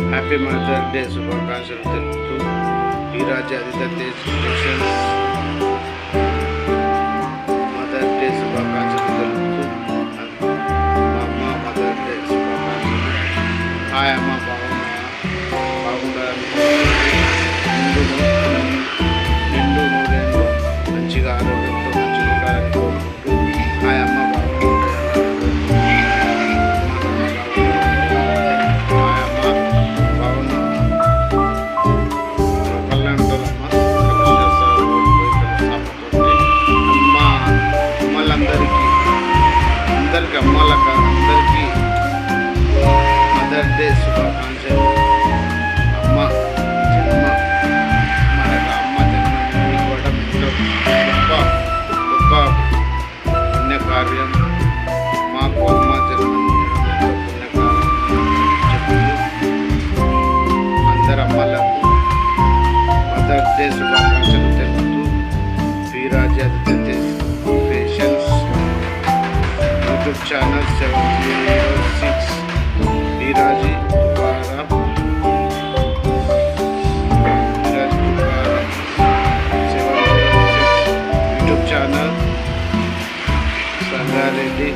Happy mother day శుభాకాంక్షలు తెలుపుతూ ఈ రాజ్య ఆదిత్య తేజ్ మదర్ డే శుభాకాంక్షలు తెలుపుతూ మా అమ్మ మదర్ డే శుభాకాంక్షలు. హాయ్ అమ్మ, బాగుండాలని నిండు నూరేళ్ళు మంచిగా ఆరోగ్యంతో మంచిగా ఉండాలని కోరుకుంటూ హాయ్ అమ్మ అందరికీ అమ్మలకు అందరికీ మదర్ డే శుభాకాంక్షలు. అమ్మ జన్మ మనకు అమ్మ జన్మ ఇవ్వడం ఎంతో గొప్ప పుణ్యకార్యం. మాకు అమ్మ జన్మ ఎంతో పుణ్యకార్యం చెప్తూ అందరు అమ్మలకు మదర్ డే శుభాకాంక్షలు తెలుపుతూ శ్రీరాజ్య పేషెన్స్ YouTube channel 706 Sriraji Tukaram YouTube channel Sangareddy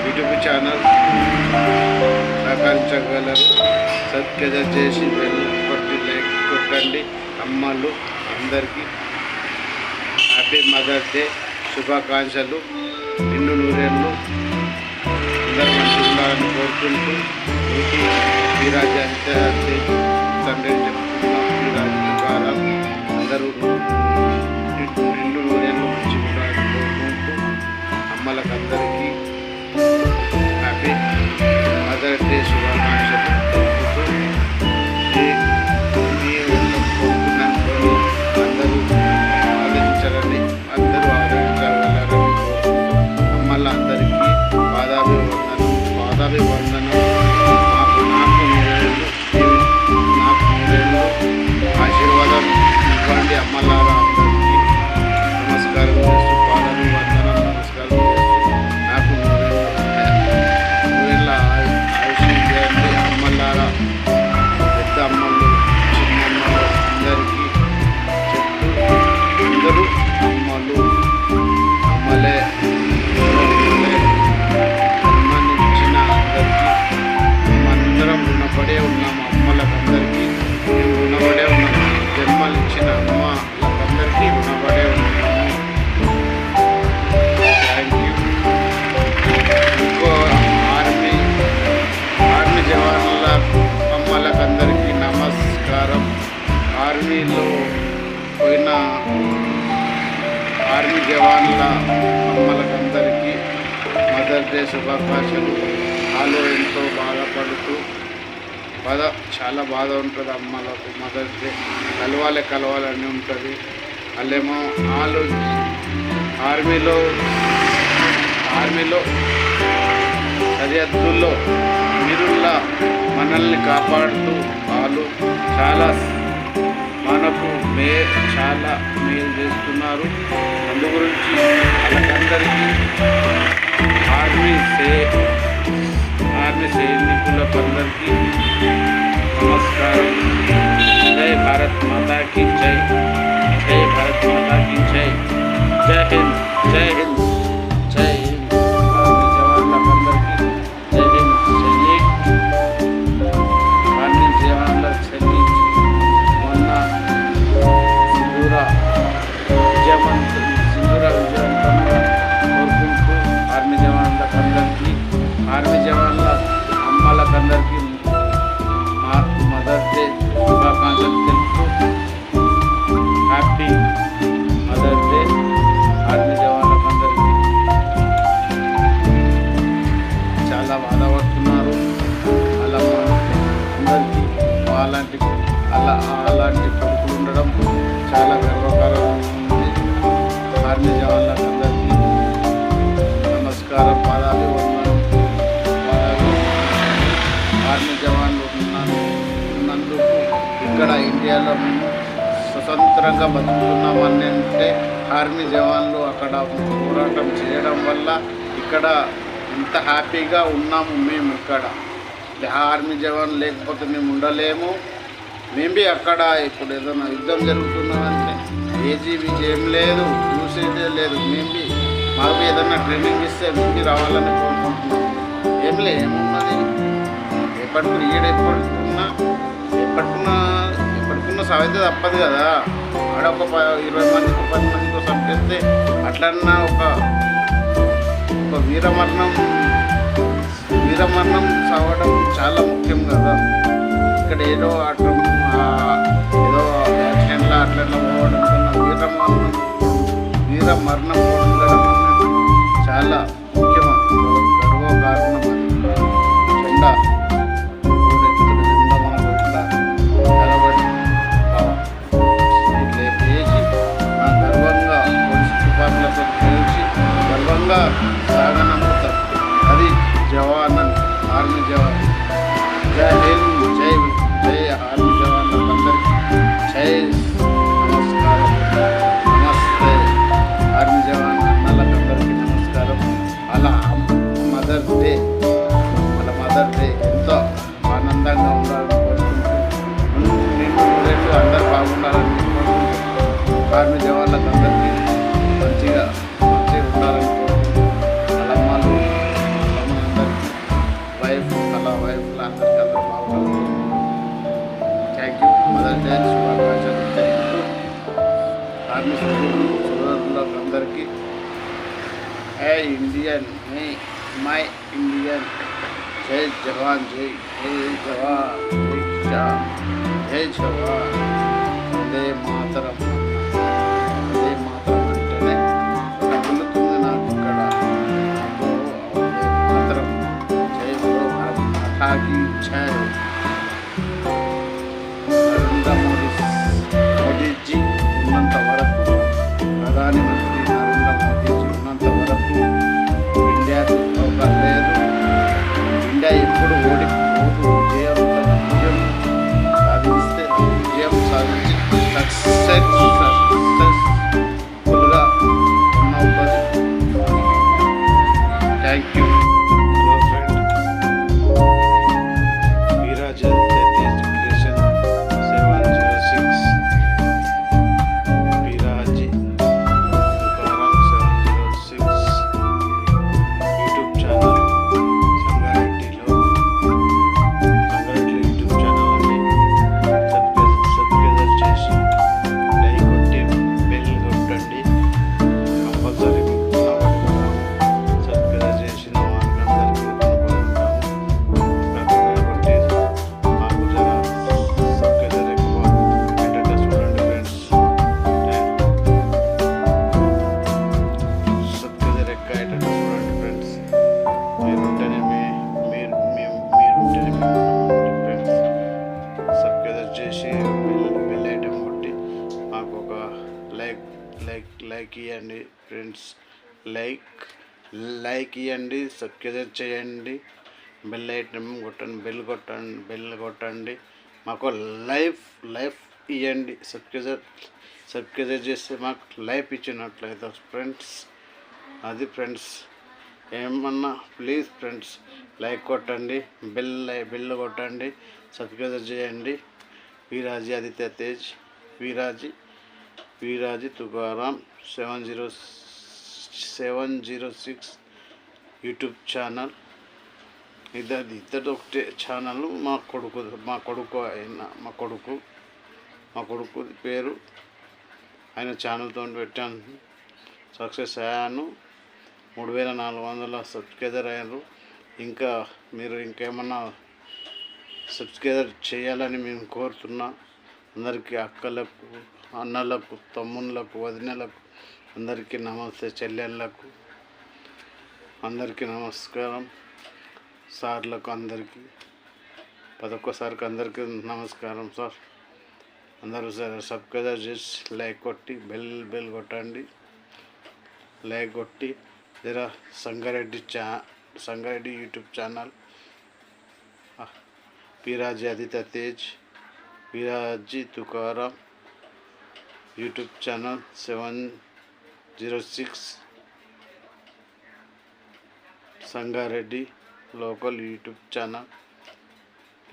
YouTube channel సహకరించగలరు. సబ్స్క్రైబ్ చేసి బెల్ కొట్టి లైక్ కొట్టండి. అమ్మలు అందరికీ హ్యాపీ మదర్ డే శుభాకాంక్షలు. నిండు నూరేళ్ళు అందరూ మంచి ఉండాలని కోరుకుంటూ నీటి శ్రీరాజ్య తండ్రి చెప్తున్నాం. శ్రీరాజు తుకారాం అందరూ నిండు నూరేళ్ళు మంచి ఉండాలని కోరుకుంటూ అమ్మలకు అందరికీ హ్యాపీ మదర్ డే శుభాకాంక్షలు తెలుపుతూ కోరుకున్నాను. అందరూ ఆదరించాలని అందరూ ఆదరించగలరని అమ్మల అందరికీ పాదాభివందనం. నాకు నూరేళ్ళు ఆశీర్వాదం ఇవ్వండి. అమ్మలారా అందరికీ నమస్కారం చేస్తూ పాదాభివందనం నమస్కారం చేస్తూ నాకు నూరేళ్ళ ఆయుష్ చేయండి. అమ్మలారా పెద్ద అమ్మలు చిన్నమ్మలు అందరికీ చెప్తూ అందరూ అమ్మలు అమ్మలే జన్మనిచ్చిన అందరికీ మేమందరం రుణపడే ఉన్నాము. అమ్మలకందరికీ మేము రుణపడే ఉన్నాము. జన్మనిచ్చిన అమ్మలకందరికీ రుణపడే ఉన్నాము. Thank you. ఇంకో ఆర్మీ జవాన్ల అమ్మలకందరికీ నమస్కారం. ఆర్మీలో పోయిన ఆర్మీ జవాన్ల అమ్మలకందరికీ మదర్ డే శుభాకాంక్షలు. వాళ్ళు ఎంతో బాధపడుతూ చాలా బాధ ఉంటుంది అమ్మలకు. మదర్ డే కలవాలని ఉంటుంది. వాళ్ళేమో వాళ్ళు ఆర్మీలో సరిహద్దుల్లో వీరుల్లా మనల్ని కాపాడుతూ వాళ్ళు మనకు చాలా మేలు చేస్తున్నారు. అందు గురించి వాళ్ళకందరికీ ఆర్మీ సైనికులకందరికీ నమస్కారం. జై భారత్ మాతా కీ జై. జై భారత్ మాతా కీ జై. జై హింద్. జై హింద్. జై హింద్. ఆర్మీ జవాన్లకందరికీ జై హింద్. సైనిక్ ఆర్మీ జవాన్ల సైనిక్ మొన్న సింధూర విజయవంతంగా కోరుకుంటూ ఆర్మీ జవాన్ల అమ్మలకందరికీ మదర్ డే శుభాకాంక్షలు తెలుపుతూ హ్యాపీ మదర్ డే ఆర్మీ జవాన్లకందరికీ. చాలా బాధపడుతున్నారు అలా అందరికీ. అలాంటి కొడుకులు ఉండడం చాలా గర్వకారంగా ఉంది. ఆర్మీ జవాన్లకందరికీ నమస్కారం. పాదాభివందనం. ఆర్మీ జవాన్లు ఉన్నందుకు ఇక్కడ ఇండియాలో మేము స్వతంత్రంగా బతుకుతున్నామని అంటే ఆర్మీ జవాన్లు అక్కడ పోరాటం చేయడం వల్ల ఇక్కడ ఇంత హ్యాపీగా ఉన్నాము మేము ఇక్కడ. ఆర్మీ జవాన్ లేకపోతే మేము ఉండలేము. మేము బి అక్కడ ఇప్పుడు ఏదైనా యుద్ధం జరుగుతున్నదంటే ఏజీబీ ఏం లేదు, చూసేదే లేదు. మేము బి మాకు ఏదైనా ట్రైనింగ్ ఇస్తే మేము రావాలని కోరుకుంటున్నాం. ఏమున్నది ఎప్పటికున్నా ఎప్పటికున్నా సాయితే తప్పదు కదా. ఆడ ఒక 20 మందికి 10 మందికి చంపేస్తే అట్లన్నా ఒక వీరమరణం చావడం చాలా ముఖ్యం కదా. ఇక్కడ ఏదో ఏదో యాక్సిడెంట్లో అట్లా పోవడం కన్నా వీరమరణం పొందడం చాలా ముఖ్యం. గర్వకారణం అది. జెండా జెండా మనకు ఇట్లా నిలబడి ఇట్లా వేసి మన గర్వంగా పోలీసు తుపాకులతో పేల్చి గర్వంగా సాగనంపుతాం. అది జవాన్ అని, ఆర్మీ జవాన్. జై హింద్, జై ఆర్మీ జవాన్లందరికీ జై నమస్కారం. నమస్తే ఆర్మీ జవాన్ అన్నలందరికీ నమస్కారం. అలా మదర్ డే ఎంతో ఆనందంగా ఉండాలని కోరుకుంటూ నేను అందరూ బాగుండాలని కోరుకుంటూ ఆర్మీ జవాన్లకు అందరికీ మంచిగా ఉండాలని కోరుకుంటూ అలమ్మలు అందరికీ వైఫ్లు అందరికీ అందరూ బాగుండాలని. Thank you. మదర్ డే శుభాకాంక్షలు తెలుపుతూ ఆర్మీ సోదరులకు అందరికీ ఇండియన్ మై ఇండియన్ జై జవాన్, జై జవాన్, జై జవాన్, వందే మాతరం. వందే మాతరం అంటేనే తగులుతుంది నాకు ఇక్కడ. వందే మాతరం, జై భారత్ మాతా కీ జై. నరేంద్ర మోడీజీ ఉన్నంత వరకు, ప్రధాని మంత్రి నరేంద్ర మోడీజీ ఉన్నంత వరకు ఇండియాకు అవకాశం లేదు. ఇండియా ఎప్పుడు ఓడిపోదు. విజయం సాధించి సక్సెస్ఫుల్గా అవుతుంది. Thank you. Hello friend, Veeraj education 706 Veeraji Tukaram 706 YouTube channel Sangareddy YouTube channel అండి. సబ్స్క్రైబ్ చేసి లైక్ కొట్టి బెల్ కొట్టండి. కంపల్సరీ సబ్స్క్రైబ్ చేసిన వాళ్ళందరికీ కొట్టి మాకు జర సబ్స్క్రైబర్ ఎక్కువ ఏంటంటే చూడండి ఫ్రెండ్స్. సబ్స్క్రైబర్ ఎక్కువ ఏంటంటే చూడండి ఫ్రెండ్స్. మీరుంటేనే ఫ్రెండ్స్ సబ్స్క్రైబ్ చేసి బెల్ ఐటమ్ కొట్టి మాకు ఒక లైక్ ఇవ్వండి ఫ్రెండ్స్. లైక్ ఇవ్వండి, సబ్స్క్రైబ్ చేయండి, బెల్ ఐటమ్ కొట్టండి, బెల్ కొట్టండి. మాకు లైఫ్ ఇవ్వండి. సబ్స్క్రైబ్ చేస్తే మాకు లైఫ్ ఇచ్చినట్లయితే ఫ్రెండ్స్. అది ఫ్రెండ్స్. ఏమన్నా ప్లీజ్ ఫ్రెండ్స్ లైక్ కొట్టండి, బెల్ కొట్టండి, సబ్స్క్రైబ్ చేయండి. Viraji Aditya Tej, Veeraji Tukaram 706 YouTube channel. ఇద్దరు ఒకటే ఛానల్. మా కొడుకు పేరు ఆయన ఛానల్తో పెట్టాను. సక్సెస్ అయ్యాను. 3400 సబ్స్క్రైబర్ అయ్యారు. ఇంకా మీరు ఇంకేమన్నా సబ్స్క్రైబ్ చేయాలని మేము కోరుతున్నా. అందరికీ అక్కలకు, అన్నలకు, తమ్ముళ్ళకు, వదినలకు అందరికీ నమస్తే. చెల్లెళ్ళకు అందరికీ నమస్కారం. సార్లకు అందరికీ 11 అందరికీ నమస్కారం సార్. అందరూ సార్ సబ్స్క్రైబ్ చేసి లైక్ కొట్టి బెల్ కొట్టండి. లైక్ కొట్టి జర Sangareddy YouTube channel Veeraji Aditya Tej, Veeraji Tukaram YouTube channel 706 Sangareddy local YouTube channel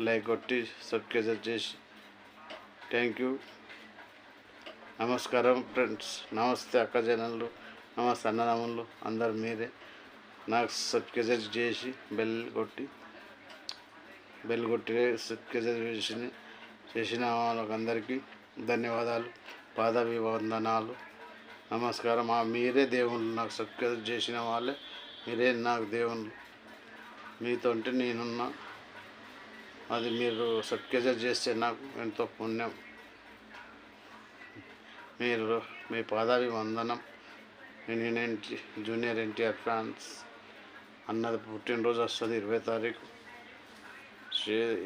like కొట్టి సబ్స్క్రైబ్ చేసి థ్యాంక్ యూ. నమస్కారం ఫ్రెండ్స్, నమస్తే అక్క జనాలు, నమస్తే అన్నదమ్ములు అందరు మీరే. నాకు సబ్స్క్రైబ్ చేసి బెల్ కొట్టి సబ్స్క్రైబ్ చేసిన వాళ్ళకందరికీ ధన్యవాదాలు, పాదాభివందనాలు, నమస్కారం. మీరే దేవుళ్ళు, నాకు సబ్స్క్రైబ్ చేసిన వాళ్ళే మీరే నాకు దేవుళ్ళు. మీతో నేనున్నా. అది మీరు సబ్స్క్రైబ్ చేస్తే నాకు ఎంతో పుణ్యం. మీరు మీ పాదాభివందనం. నేను జూనియర్ ఎన్టీఆర్ ఫ్యాన్స్. అన్నది పుట్టినరోజు వస్తుంది 20 తారీఖు.